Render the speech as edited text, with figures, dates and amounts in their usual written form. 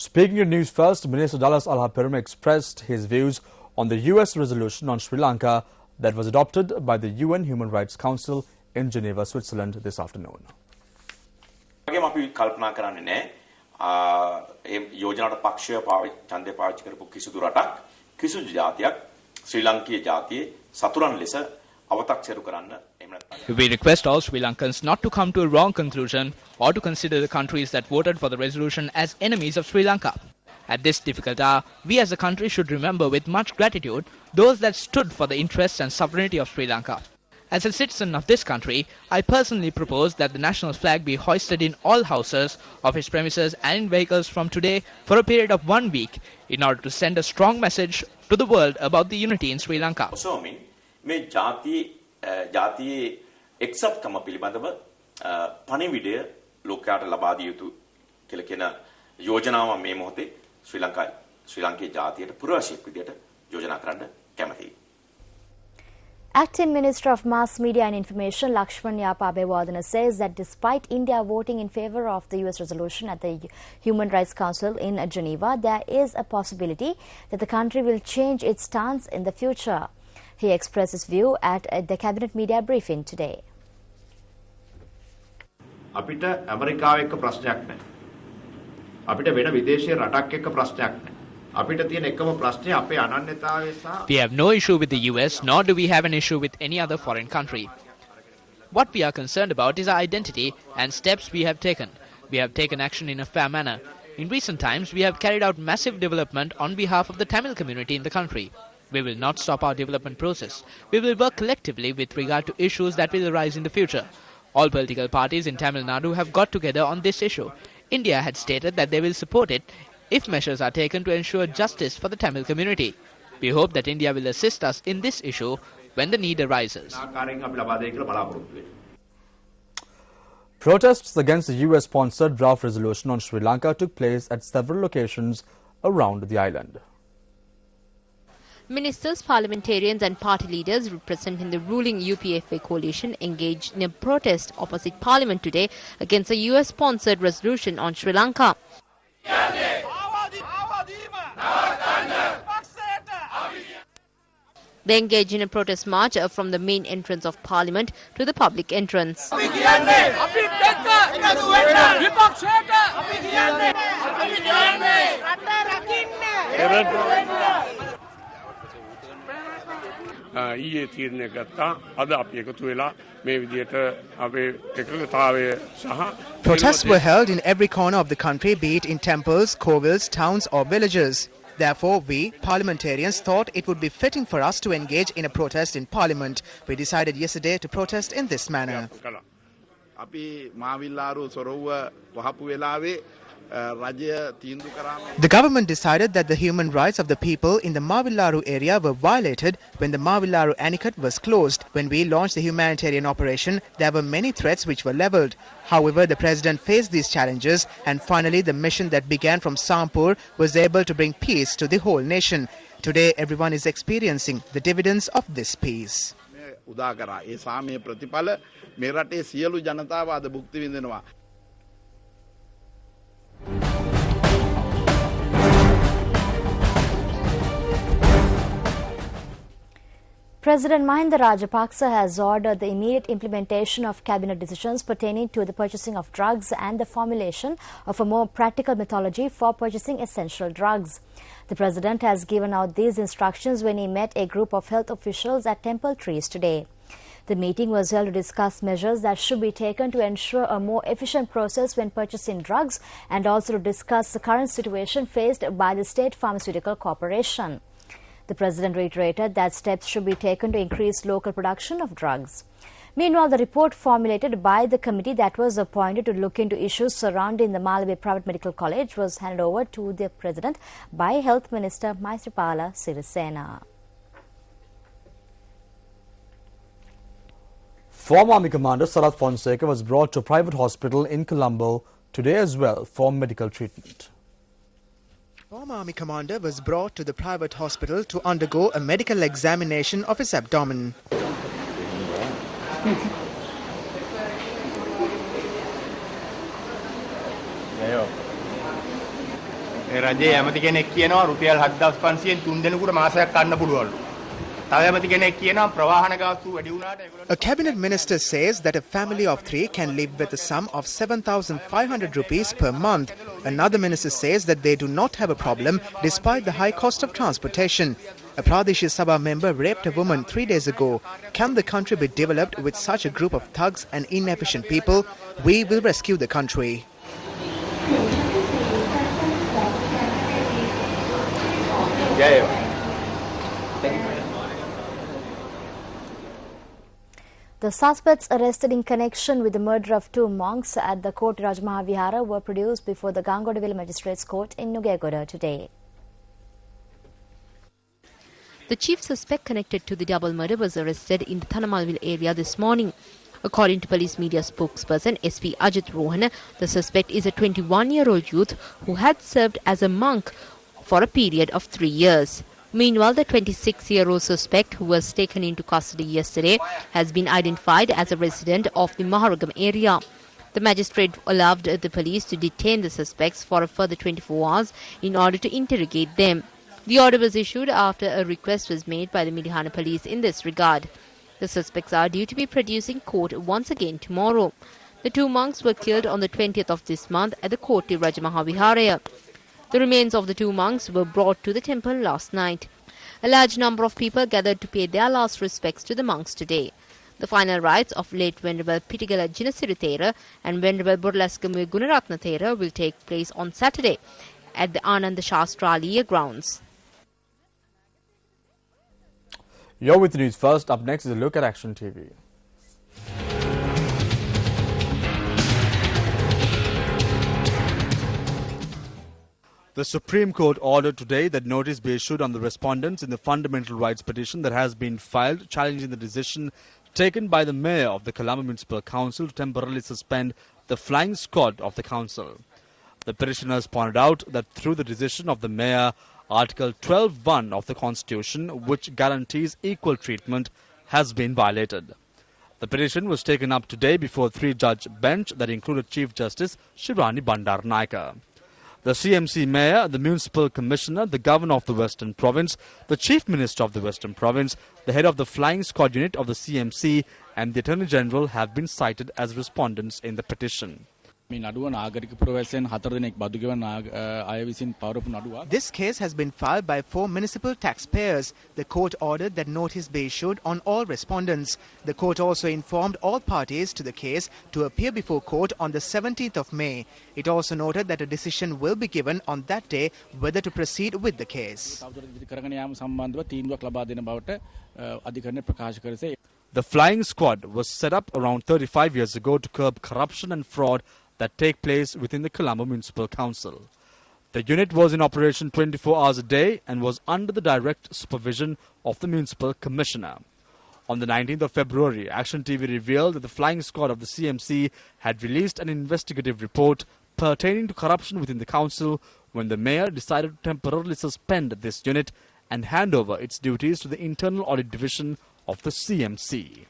Speaking of news first, Minister Dallas Alhaperum expressed his views on the US resolution on Sri Lanka that was adopted by the UN Human Rights Council in Geneva, Switzerland this afternoon. අපි කල්පනා කරන්නේ නැහැ. ඒ යෝජනාවට පක්ෂය ඡන්දය පාවිච්චි කරපු කිසිදු රටක් කිසිදු ජාතියක් ශ්‍රී ලංකීය ජාතියේ සතුරන් ලෙස අව탁සිරු කරන්න එහෙම නැත්නම් We request all Sri Lankans not to come to a wrong conclusion or to consider the countries that voted for the resolution as enemies of Sri Lanka. At this difficult hour, we as a country should remember with much gratitude those that stood for the interests and sovereignty of Sri Lanka. As a citizen of this country, I personally propose that the national flag be hoisted in all houses of its premises and in vehicles from today for a period of 1 week in order to send a strong message to the world about the unity in Sri Lanka. So මේ ජාතියේ එක්සත්කම පිළිබඳව පණිවිඩය ලෝකයට ලබා දිය යුතු කියලා කියන යෝජනාව මේ මොහොතේ ශ්‍රී ලංකේ ජාතියට පුරවැසියෙක් විදියට යෝජනා කරන්න කැමැතියි. Acting Minister of Mass Media and Information Lakshman Yapabewardena says that despite India voting in favour of the US resolution at the Human Rights Council in Geneva, there is a possibility that the country will change its stance in the future. He expressed his view at the Cabinet Media briefing today. අපිට ඇමරිකාව එක්ක ප්‍රශ්නයක් නැහැ. අපිට වෙන විදේශීය රටක් එක්ක ප්‍රශ්නයක් නැහැ. අපිට තියෙන එකම ප්‍රශ්නේ අපේ අනන්‍යතාවය සහ We have no issue with the US, nor do we have an issue with any other foreign country. What we are concerned about is our identity and steps we have taken. We have taken action in a fair manner. In recent times, we have carried out massive development on behalf of the Tamil community in the country. We will not stop our development process. We will work collectively with regard to issues that will arise in the future. All political parties in Tamil Nadu have got together on this issue. India had stated that they will support it if measures are taken to ensure justice for the Tamil community. We hope that India will assist us in this issue when the need arises. Protests against the US-sponsored draft resolution on Sri Lanka took place at several locations around the island. Ministers, parliamentarians and party leaders representing the ruling UPFA coalition engaged in a protest opposite Parliament today against a US-sponsored resolution on Sri Lanka. They engaged in a protest march from the main entrance of Parliament to the public entrance. ඊයේ තීරණය ගත්තා අද අපි එකතු වෙලා මේ විදියට අපේ එකඟතාවය සහ Protests were held in every corner of the country, be it in temples, kovils, towns or villages. Therefore, we, parliamentarians, thought it would be fitting for us to engage in a protest in Parliament. We decided yesterday to protest in this manner. අපි මාවිල්ලාරු සොරවුව වහපු වෙලාවේ The government decided that the human rights of the people in the Mavilaru area were violated when the Mavilaru Anicut was closed. When we launched the humanitarian operation, there were many threats which were levelled. However, the president faced these challenges and finally the mission that began from Sampur was able to bring peace to the whole nation. Today, everyone is experiencing the dividends of this peace. උදා කරා. ඒ සාමයේ ප්‍රතිඵල මේ රටේ සියලු ජනතාව අද භුක්ති විඳිනවා. President Mahinda Rajapaksa has ordered the immediate implementation of cabinet decisions pertaining to the purchasing of drugs and the formulation of a more practical methodology for purchasing essential drugs. The president has given out these instructions when he met a group of health officials at Temple Trees today. The meeting was held to discuss measures that should be taken to ensure a more efficient process when purchasing drugs and also to discuss the current situation faced by the State Pharmaceutical Corporation. The president reiterated that steps should be taken to increase local production of drugs. Meanwhile, the report formulated by the committee that was appointed to look into issues surrounding the Malawi Private Medical College was handed over to the president by Health Minister Maithripala Sirisena. Former Army Commander Sarath Fonseca was brought to a private hospital in Colombo today as well for medical treatment. Former Army Commander was brought to the private hospital to undergo a medical examination of his abdomen. රජයේ ඇමති කෙනෙක් කියනවා රුපියල් 7500න් 3 දෙනෙකුට මාසයක් ගන්න පුළුවන්ලු. තව ඇමති කෙනෙක් කියනවා ප්‍රවාහන ගාස්තු වැඩි වුණාට ඒගොල්ලෝ. A cabinet minister says that a family of 3 can live with a sum of 7,500 rupees per month. Another minister says that they do not have a problem despite the high cost of transportation. A Pradesh Sabha member raped a woman 3 days ago. Can the country be developed with such a group of thugs and inefficient people? We will rescue the country. The suspects arrested in connection with the murder of 2 monks at the Koti Rajamaha Vihara were produced before the Gangodawila Magistrates Court in Nugegoda today. The chief suspect connected to the double murder was arrested in the Thanamalville area this morning. According to police media spokesperson SP Ajit Rohan, the suspect is a 21-year-old youth who had served as a monk for a period of 3 years. Meanwhile, the 26-year-old suspect, who was taken into custody yesterday, has been identified as a resident of the Maharagam area. The magistrate allowed the police to detain the suspects for a further 24 hours in order to interrogate them. The order was issued after a request was made by the Midihana police in this regard. The suspects are due to be produced in court once again tomorrow. The 2 monks were killed on the 20th of this month at the Koti Rajamaha Vihara. The remains of the 2 monks were brought to the temple last night. A large number of people gathered to pay their last respects to the monks today. The final rites of late Venerable Pitigala Jinasiri Thera and Venerable Burlaskamu Gunaratna Thera will take place on Saturday at the Ananda Shastraliya grounds. You're with the news first. Up next is a look at Action TV. The Supreme Court ordered today that notice be issued on the respondents in the fundamental rights petition that has been filed challenging the decision taken by the mayor of the Colombo Municipal Council to temporarily suspend the flying squad of the council. The petitioners pointed out that through the decision of the mayor, Article 12(1) of the Constitution, which guarantees equal treatment, has been violated. The petition was taken up today before a 3-judge bench that included Chief Justice Shivani Bandaranaike. The CMC Mayor, the Municipal Commissioner, the Governor of the Western Province, the Chief Minister of the Western Province, the head of the Flying Squad Unit of the CMC and the Attorney General have been cited as respondents in the petition. This case has been filed by 4 municipal taxpayers. The court ordered that notice be issued on all respondents. The court also informed all parties to the case to appear before court on the 17th of May. It also noted that a decision will be given on that day whether to proceed with the case. The flying squad was set up around 35 years ago to curb corruption and fraud that take place within the Colombo Municipal Council. The unit was in operation 24 hours a day and was under the direct supervision of the Municipal Commissioner. On the 19th of February, Action TV revealed that the flying squad of the CMC had released an investigative report pertaining to corruption within the council when the mayor decided to temporarily suspend this unit and hand over its duties to the Internal Audit Division of the CMC.